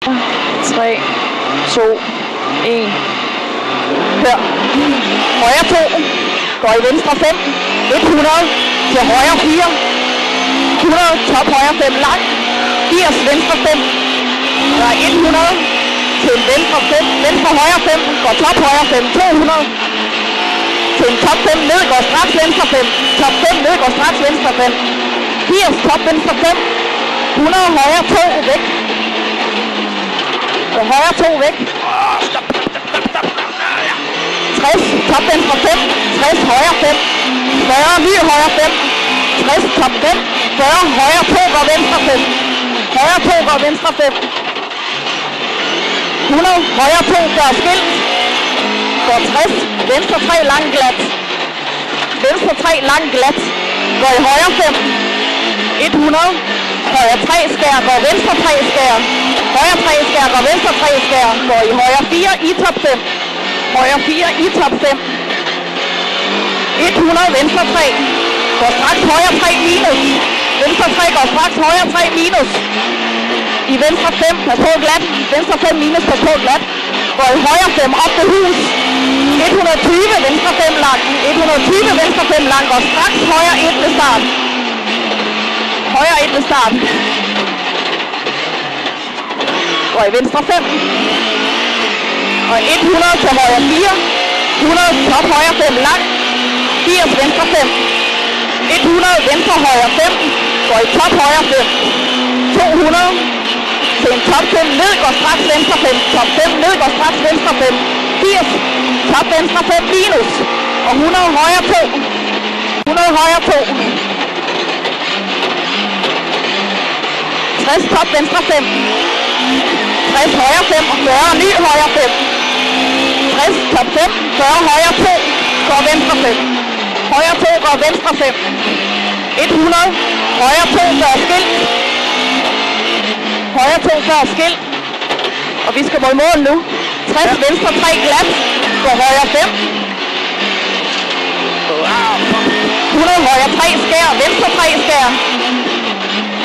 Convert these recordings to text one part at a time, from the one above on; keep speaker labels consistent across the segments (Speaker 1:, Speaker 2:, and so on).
Speaker 1: 3, 2, 1. Hør. Højre 2. Går i venstre 5. 100. Til højre 4. 100. Top højre 5 lang. 80. Venstre 5. Der er 100. Til venstre 5. Venstre højre 5. Går top højre 5. 200. Til en top 5. Ned går straks venstre 5. Top 5. Ned går straks venstre 5. 80. Top venstre 5. 100. Højre 2. Væk. Og højre 2 væk. 60, top venstre 5. 60, højre 5. 40, ny højre 5. 60, top 5. 40, højre 2 går venstre 5. Højre 2 går venstre 5. 100, højre 2 gør skilt. Går 60, venstre 3 lang glat. Venstre 3 lang glat. Går i højre 5. 100. Højre 3 skær, går venstre 3 skær. Højre 3 skær, går venstre 3 skær. Går i højre 4 i top 5. Højre 4 i top 5. 100, venstre 3. Går straks højre 3 minus. Venstre 3 går straks højre 3 minus. I venstre 5, pas på glat. Venstre 5 minus, pas på glat. Går i højre 5 op til hus. 120, venstre 5 lang. 120, venstre 5 lang. Går straks højre 1 ved start. Højre 1 ved start. Går i venstre 5. Og 100 til højre 4. 100 top højre 5 lang. 80 venstre 5. 100 venstre højre 5. Går i top højre 5. 200 til en top 5. Ned går straks venstre 5. Top 5 ned går straks venstre 5. 80 top venstre 5 minus. Og 100 højre 2. 100 højre 2. 60 top venstre 5. 60 højre 5 og 40 ny højre 5. 60 top 5, 40 højre 2 går venstre 5. Højre 2 går venstre 5. 100 højre 2 gør skilt. Højre 2 gør skilt. Og vi skal mod mål nu. 60 venstre 3 glat. Går højre 5. 100 højre 3 skær. Venstre 3 skær.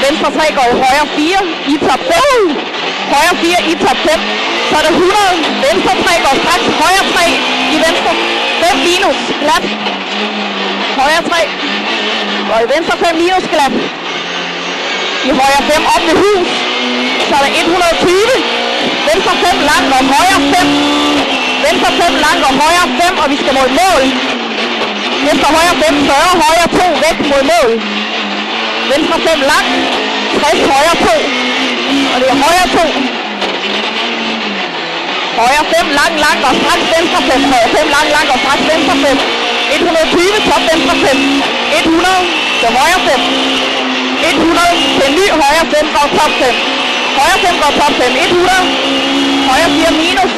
Speaker 1: Venstre 3 går i højre 4 i top 5. Højre 4 i top 5. Så er det 100. Venstre 3 går straks. Højre 3 i venstre 5 minus glat. Højre 3 går i venstre 5 minus glat. I højre 5 op ved hus. Så er der 120. Venstre 5 lang og højre 5. Venstre 5 lang og højre 5. Og vi skal mod mål. Efter højre 5, 40 højre 2 væk mod mål. Venstre 5 lang. 60 højre 2. Og det er højre 2. Højre 5 lang og straks venstre 5. Højre 5 lang og straks venstre 5. 120 top venstre 5. 100 til højre 5. 100 til ny højre 5 går top 5. Højre 5 går top 5. 100. Højre 4 minus.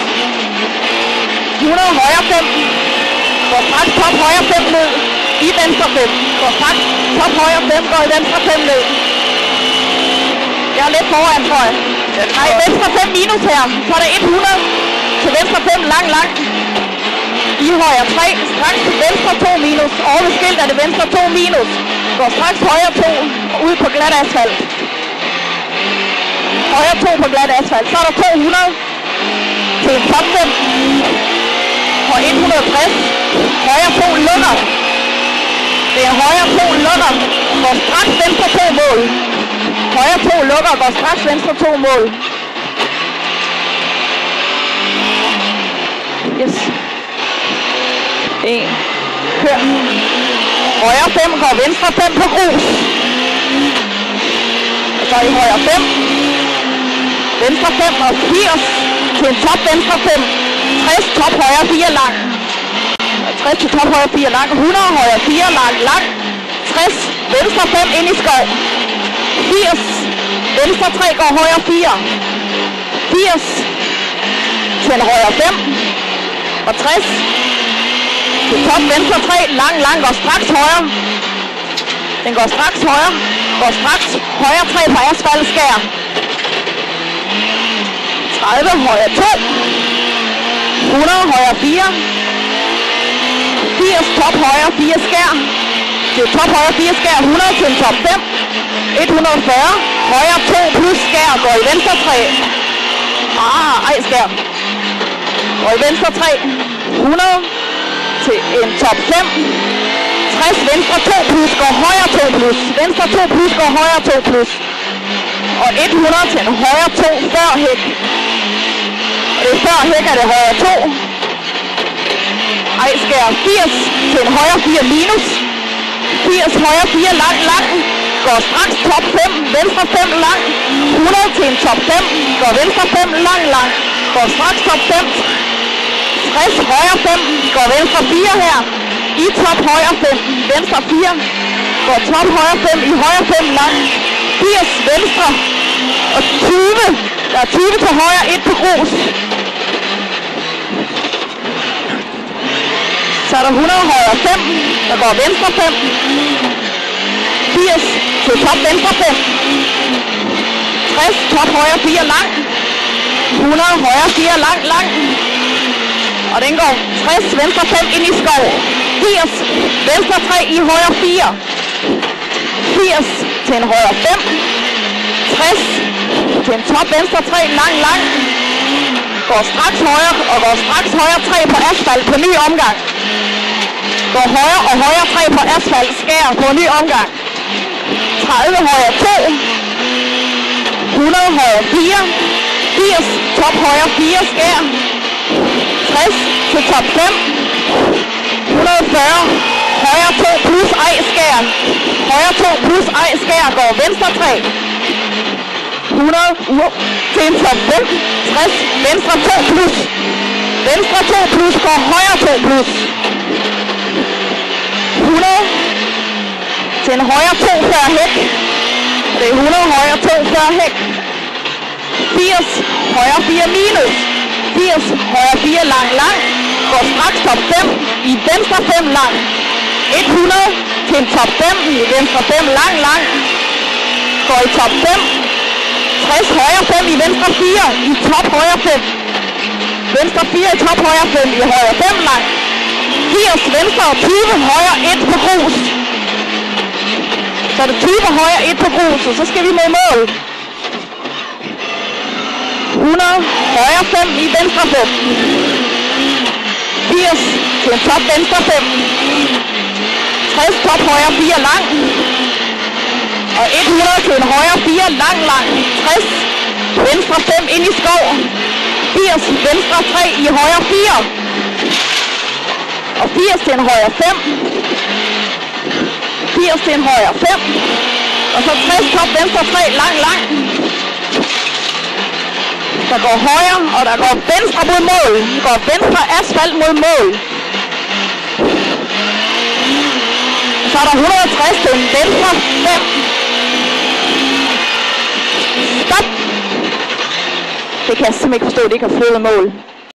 Speaker 1: 100 højre 5. Går straks top højre 5 ned. I venstre 5. Går straks top højre 5 går i venstre 5 ned. Jeg er lidt foran, tror jeg. Nej, venstre 5 minus her. Så er der 100 til venstre 5 lang. I højre 3, straks venstre 2 minus. Over ved skilt er det venstre 2 minus. Går straks højre 2 ud på glat asfalt. Højre 2 på glat asfalt. Så er der 200 til en top 5. Og 160. Højre 2 lukker. Det er højre 2 lukker. Går straks venstre 2 mål. Højre 2 lukker og går straks venstre 2 mål. Yes. 1. Kør. Højre 5 går venstre 5 på grus. Og så i højre 5. Venstre 5 og 80 til en top venstre 5. 60 top højre 4 lang. 60 til top højre 4 lang. 100 højre 4 lang. 60 venstre 5 ind i skov. 80 venstre 3 går højre 4. 80 til en højre 5. Og 60 til top venstre 3 lang går straks højre. Den går straks højre. Går straks højre 3 på asfalt skær. 30 højre 2. 100 højre 4. 80 top højre 4 skær. Til top højre 4 skær. 100 til top 5. 140 højre 2 plus skær går i venstre 3. skær. Og i venstre 3, 100 til en top 5. 60, venstre 2 plus, går højre 2 plus. Venstre 2 plus, går højre 2 plus. Og 100 til en højre 2 før hæk. Og det er før hæk, er det højre 2. Ej, skær 80 til en højre 4 minus. 80, højre 4, lang, lang. Går straks top 5, venstre 5, lang. 100 til en top 5. Går venstre 5, lang, lang. Går straks top 5. 60, højre 5. Går venstre 4 her. I top højre 5, venstre 4. Går top højre 5, i højre 5, lang. 80, venstre. Og 20. Der er 20 til højre, 1 på grus. Så er der 100 højre 5, der går venstre 5. 80 til top venstre 5. 60, top højre 4 lang. 100 højre 4 lang, lang. Og den går 60, venstre 5 ind i skov. 80, venstre 3 i højre 4. 80 til en højre 5. 60 til en top venstre 3, lang, lang. Går straks højre og går straks højre 3 på asfalt på ny omgang. Går højre og højre 3 på asfalt, skær på ny omgang. 30 højre 2. 100 højre 4. 80 top højre 4 skær. 60 til top 5. 140 højre 2 plus ej skær. Højre 2 plus ej skær, går venstre 3. 100 til en top 5. 60 venstre 2 plus. Venstre 2 plus går højre 2 plus. 100 til en højre 2 før hæk. Det er 100 højre 2 før hæk. 80 højre 4 minus. 80 højre 4 lang, lang. Går straks top 5 i venstre 5 lang. 100 til en top 5 i venstre 5 lang, lang. Går i top 5. 60 højre 5 i venstre 4 i top højre 5. Venstre 4 i top højre 5 i højre 5 lang. 80 venstre og 20 højre 1 på grus. Så er det 20 højre 1 på grus, og så skal vi mod mål. 100 højre 5 i venstre 5. 80 til en top venstre 5. 60 top højre 4 lang. Og 100 til en højre 4 lang, lang. 60 venstre 5 ind i skov. 80 venstre 3 i højre 4. Og 80 til en højre 5. 80 til en højre 5. Og så 60 top venstre 3 lang, lang. Der går højre, og der går venstre mod mål. Der går venstre asfalt mod mål. Og så er der 160 til en venstre 5. Stop! Det kan jeg simpelthen ikke forstå, at det ikke har flyttet mål.